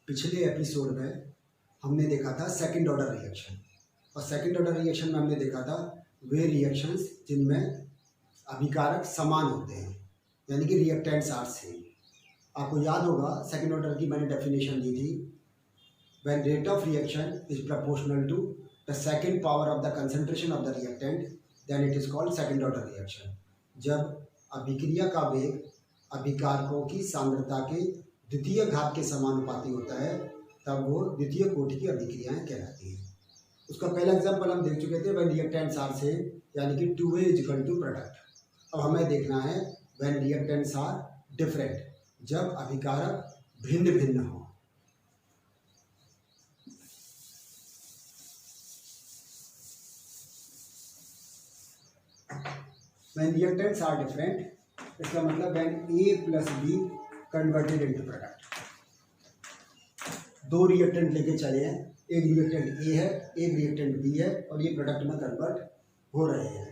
पिछले एपिसोड में हमने देखा था सेकंड ऑर्डर रिएक्शन, और सेकंड ऑर्डर रिएक्शन में हमने देखा था वे रिएक्शंस जिनमें अभिकारक समान होते हैं, यानी कि रिएक्टेंट्स आर सेम। आपको याद होगा सेकंड ऑर्डर की मैंने डेफिनेशन दी थी, when rate of reaction is proportional to the second power of the concentration of the reactant then it is called second order reaction. जब अभिक्रिया का वेग अभिकारकों की सांद्रता के द्वितीय घात के समानुपाती होता है तब वो द्वितीय कोटि की अभिक्रियाएं कहलाती हैं। उसका पहला एग्जांपल हम देख चुके थे, व्हेन रिएक्टेंट्स आर सेम, यानी कि 2A इक्वल टू प्रोडक्ट। अब हमें देखना है व्हेन रिएक्टेंट्स आर डिफरेंट, जब अभिकारक भिन्न भिन्न हो। व्हेन रिएक्टेंट्स आर डिफरेंट, इसका मतलब when A plus B converted into product. दो रिएक्टेंट लेके चले हैं, एक रिएक्टेंट A है, एक रिएक्टेंट B है, और ये प्रोडक्ट में कन्वर्ट हो रहे हैं।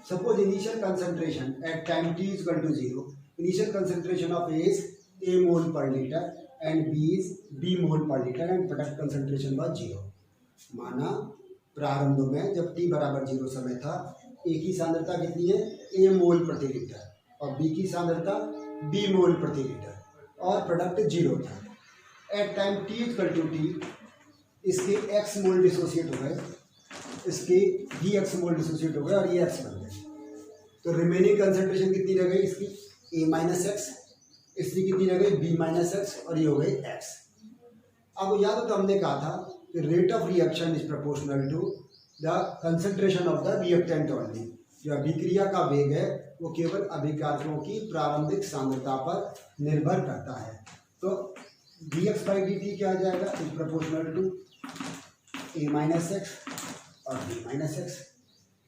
Suppose initial concentration at time t is equal to 0, initial concentration of A is A mole per litre and B is B mole per litre and product concentration was 0। माना प्रारंभ में जब t बराबर 0 समय था, A की सांद्रता कितनी है, A मोल प्रति लीटर, और B की सांद्रता B मोल प्रति लीटर, और प्रोडक्ट 0 था। At time t equal to T इसके x मोल डिसोसिएट हो गए, इसके भी x मोल डिसोसिएट हो गए, और ये x बन गए। तो रिमेनिंग कंसंट्रेशन कितनी रह गई इसकी, a माइनस एक्स, इसकी कितनी रह गई b माइनस एक्स, और ये हो गई x। आपको याद हो तो हमने कहा था कि rate of reaction is proportional to the concentration of the reactant only. जो अभिक्रिया का वेग है वो केवल अभिकारकों की प्रारंभिक सांद्रता पर निर्भर करता है। तो dx बाई dt क्या आ जाएगा, is proportional to a minus x और b माइनस एक्स।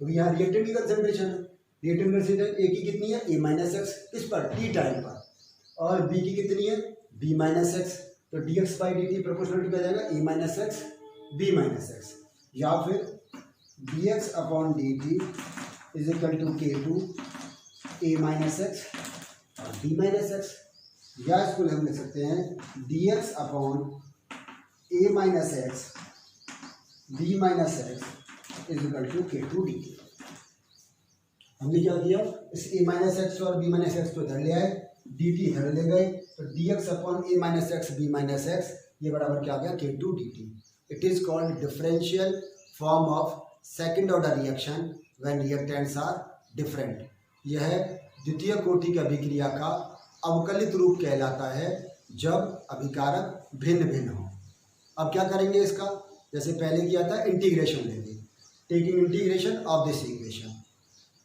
क्योंकि यहाँ रिएक्टेंट की कंसंट्रेशन है, रिएक्टेंट कंसंट्रेशन a की कितनी है, a माइनस एक्स इस पर t टाइम पर, और b की कितनी है, b माइनस एक्स। तो dx by dt proportional to क्या जाएगा, a minus x b minus x, या फिर dx upon dt is equal to k2 a minus x और b माइनस एक्स, या इसको हम लिख सकते हैं dx upon a minus x b minus x is equal to k2 dt। हमने क्या किया, इस a माइनस एक्स और b माइनस एक्स को इधर ले आए, dt इधर ले गए, तो dx upon a minus x b minus x ये बराबर क्या आ गया, k2 dt। It is called differential form of second order reaction when reactants are different. यह द्वितीय कोटि की अभिक्रिया का अवकलित रूप कहलाता है जब अभिकारक भिन्न भिन्न हो। अब क्या करेंगे इसका, जैसे पहले किया था इंटीग्रेशन लेंगे, taking integration of this equation.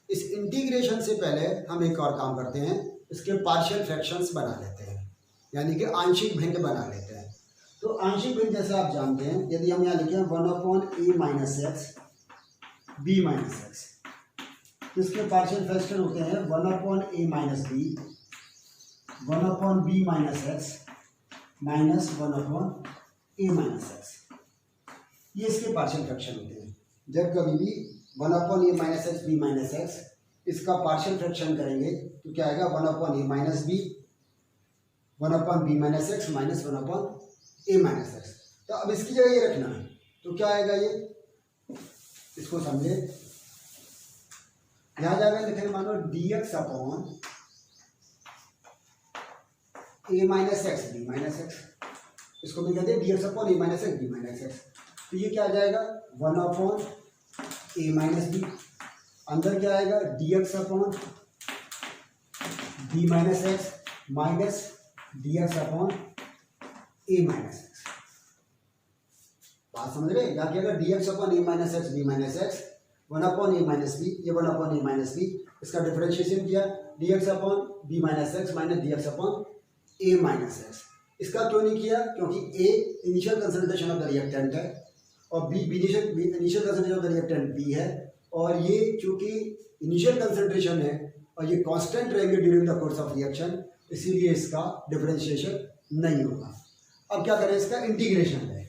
इस इंटीग्रेशन से पहले हम एक और काम करते हैं, इसके पार्शियल फ्रैक्शंस बना लेते हैं, यानी कि आंशिक भिन्न बना लेते हैं। तो आंशिक भिन्न जैसे आप जानते हैं, यदि हम यहाँ लिखें 1 upon a minus x b minus x, तो इसके पार्शियल फ्रैक्शन होते हैं 1 upon a minus b, 1 upon b minus x minus 1 upon a minus x. ये इसके पार्शियल फ्रैक्शन होते हैं। जब कभी भी 1 upon a minus x b minus x इसका पार्शियल फ्रैक्शन करेंगे तो क्या आएगा, 1 upon a minus b, 1 upon b minus x minus 1 upon a minus x. तो अब इसकी जगह ये रखना है, तो क्या आएगा, ये इसको समझे, यहाँ जाएगा लिखेंगे मानो dx upon a minus x b minus x, इसको भी कहते हैं dx upon a minus x b minus x. तो ये क्या आ जाएगा, 1 अपॉन a माइनस b, अंदर क्या आएगा, dx upon b minus x minus dx upon a minus x. बात समझ रहे, या क्या dx upon a minus x b minus x, 1 upon a minus b, ये 1 अपॉन a माइनस b, इसका डिफरेंशिएशन किया dx upon b minus x minus dx upon a minus x. इसका क्यों नहीं किया, क्योंकि a initial concentration of the reactant है और b initial concentration of the reactant b है, और ये चूंकि इनिशियल कंसंट्रेशन है और ये कांस्टेंट रहेंगे during the course of reaction, इसीलिए इसका डिफरेंशिएशन नहीं होगा। अब क्या करें, इसका इंटीग्रेशन है,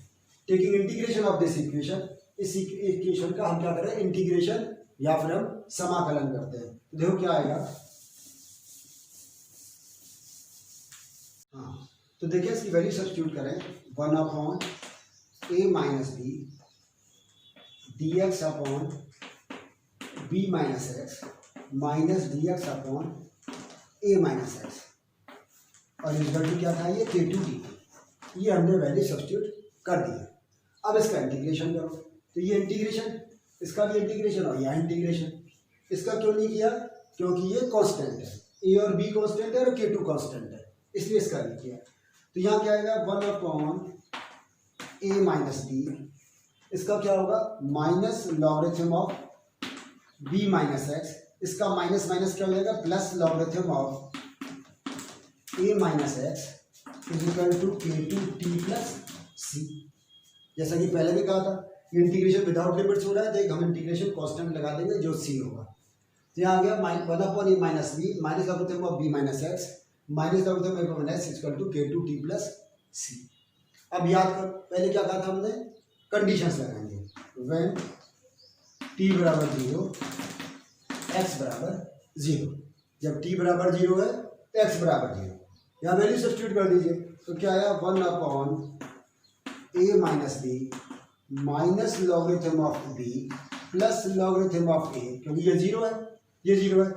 taking integration of this equation. इस इक्वेशन का हम क्या करें, इंटीग्रेशन या फिर हम समाकलन करते हैं। तो देखो क्या आएगा, हाँ तो देखिए इसकी वैल्यू सब्स्टिट्यूट करें, 1/a minus B dx upon b minus x minus dx upon a minus x, और इस वैल्यू क्या था ये k2t, ये हमने वैल्यू सब्स्टिट्यूट कर दी है। अब इसका इंटीग्रेशन करो, तो ये इंटीग्रेशन, इसका भी इंटीग्रेशन और यहाँ इंटीग्रेशन। इसका क्यों नहीं किया, क्योंकि ये कांस्टेंट है, a और b कांस्टेंट है और k2 कांस्टेंट है, इसलिए इसका नहीं किया। तो यहाँ क्या आएगा 1/a माइनस बी, इसका क्या होगा minus logarithm of b minus x, इसका माइनस माइनस क्या हो जाएगा plus logarithm of a minus x is equal to k2t plus c। जैसा कि पहले भी कहा था, इंटीग्रेशन विदाउट लिमिट्स हो रहा है, तो एक हम इंटीग्रेशन कांस्टेंट लगा देंगे जो c होगा। तो यहाँ आ गया 1/a minus B minus logarithm of b minus x minus logarithm of a minus x equal to k2t plus c। अब याद कर, पहले क्या कहा था हमने, कंडीशंस लगाएंगे, व्हेन t बराबर 0 x बराबर 0, जब t बराबर 0 है x बराबर 0, यहाँ वैल्यू सब्स्टिट्यूट कर दीजिए। तो क्या आया 1/a minus B minus logarithm of b plus logarithm of a, क्योंकि ये 0 है, ये 0 है,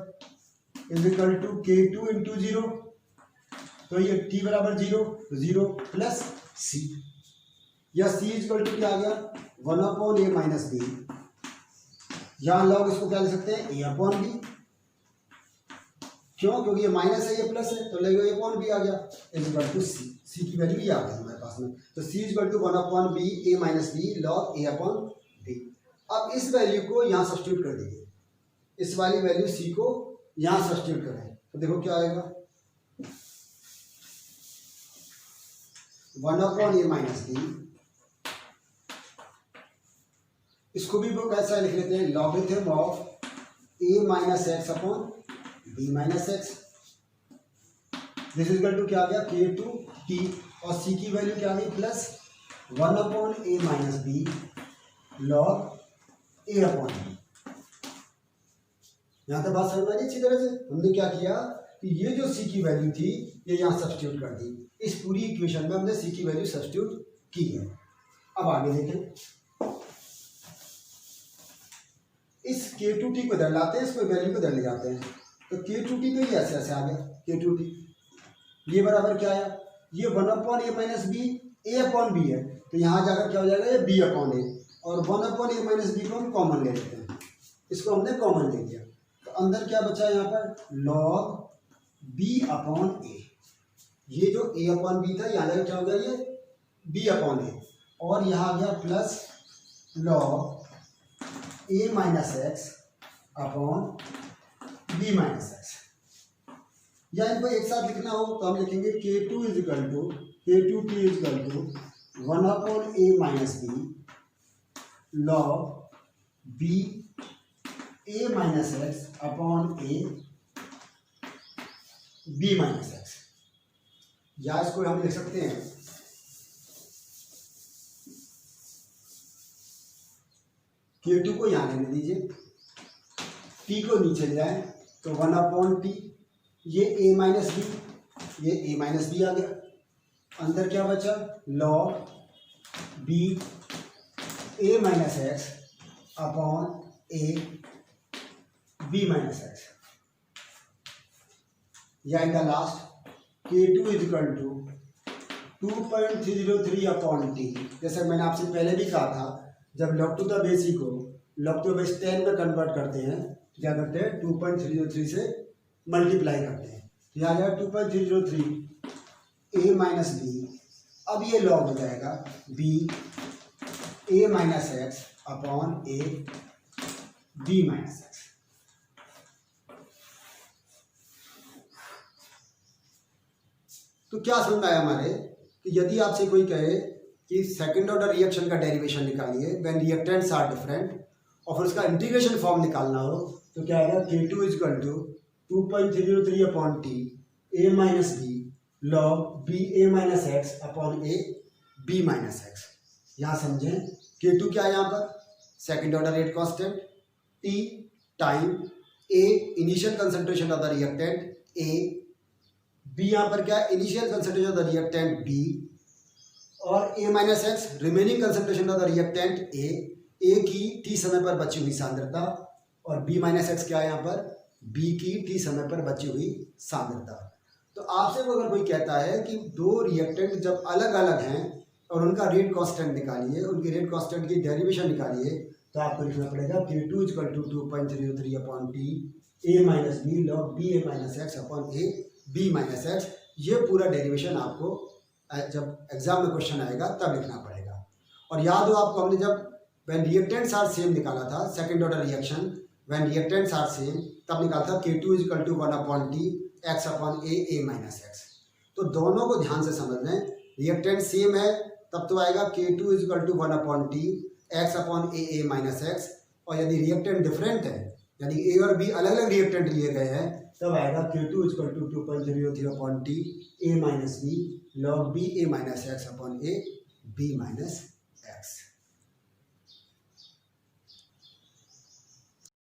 is equal to k2 into 0, तो ये t बराबर 0, 0 प्लस c, या c इज इक्वल टू क्या आ गया 1/a माइनस बी, यहाँ लॉग इसको क्या ले सकते हैं a अपॉन बी, क्यों, क्योंकि ये माइनस है ये प्लस है, तो लगेगा a अपॉन बी आ गया, is equal to c, c की वैल्यू ये आ गई हमारे पास में। तो c is equal to 1/b a minus B log a upon b। अब इस वैल्यू को यहाँ सब्स्टिट्यूट कर दीजिए, इस वाली वैल्यू c को यहाँ सब्स्टिट्यूट करें, तो देखो क्या आएगा 1/a माइनस बी, इसको भी वो कैसा लिख लेते हैं logarithm of a minus x upon b minus x, this is equal to क्या आ गया k2t, और c की वैल्यू क्या आ गई plus 1/a minus B log a upon b। यहाँ तक बात समझ में आई अच्छी तरह से। हमने क्या किया कि ये जो c की वैल्यू थी ये यहाँ सब्स्टिट्यूट कर दी, इस पूरी इक्वेशन में हमने c की वैल्यू सब्स्टिट्यूट की है। अब आगे देखें, इस k2t को इधर लाते हैं, इसको वैल्यू को इधर ले जाते हैं, तो k2t तो ये ऐसे ऐसे आ गया k2t, ये बराबर क्या आया, ये 1/a minus B a upon B है, तो यहाँ जाकर क्या हो जाएगा ये b अपॉन a, और 1/a माइनस बी को हम कॉमन ले लेते हैं, इसको हमने कॉमन ले लिया, तो अंदर क्या बचा यहाँ पर लॉग b अपॉन a, ये जो a अपॉन b था यहाँ जाकर क्या हो गया ये b अपॉन a, और यहाँ आ गया plus log a minus x upon b minus x, या इनको एक साथ लिखना हो तो हम लिखेंगे k2 is equal to k2t is equal to 1/a minus B log b a minus x upon a b minus x, या इसको हम लिख सकते हैं k2 को यहाँ लेने दीजिए, t को नीचे ले जाए तो 1/t, ये a माइनस बी, ये a माइनस बी आ गया, अंदर क्या बचा log b a minus x upon a b minus x, या in the last k2 is equal to 2.303 upon t। जैसे मैंने आपसे पहले भी कहा था, जब log टू द बेस को log टू द बेस 10 में कन्वर्ट करते हैं, क्या करते हैं 2.303 से मल्टीप्लाई करते हैं, तो यहाँ जाएगा 2.303 a माइनस बी, अब ये लॉग हो जाएगा b a minus x upon a b minus x. तो क्या समझ आया हमारे कि यदि आपसे कोई कहे कि सेकंड ऑर्डर रिएक्शन का डेरिवेशन निकालिए व्हेन रिएक्टेंट्स आर डिफरेंट, और फिर उसका इंटीग्रेशन फॉर्म निकालना हो, तो क्या आएगा k2 is equal to 2.303 upon t a minus B log b a minus x upon a b minus x. यहाँ समझें k2 क्या है यहाँ पर second order rate constant, t time, a initial concentration of the reactant, a b यहाँ पर क्या है, initial concentration of the reactant b, और a minus x remaining concentration of the reactant a की टी समय पर बची हुई सांद्रता, और बी माइनस एक्स क्या है यहाँ पर, बी की टी समय पर बची हुई सांद्रता। तो आपसे अगर कोई कहता है कि दो रिएक्टेंट जब अलग अलग हैं और उनका रेट कांस्टेंट निकालिए, उनकी रेट कांस्टेंट की डेरिवेशन निकालिए, तो आपको लिखना पड़ेगा K2 = 2.03 upon T A minus B log B A minus x upon A B minus x. ये पूरा डेरिवेशन आपको जब एग्जाम में क्वेश्चन आएगा तब लिखना पड़ेगा। और याद हो आपको, हमने जब व्हेन रिएक्टेंट्स आर सेम निकाला था, second order reaction when reactants are same, तब निकाला था K2 = 1 upon t x upon a minus x. तो दोनों को ध्यान से समझ लें, रिएक्टेंट सेम है तब तो आएगा K2 = 1 upon t x upon a minus x, और यदि रिएक्टेंट डिफरेंट है, यानी ए और बी अलग अलग रिएक्टेंट लिए गए हैं, तब आएगा K2 = 2.03 upon T A minus B log B A minus x upon A B minus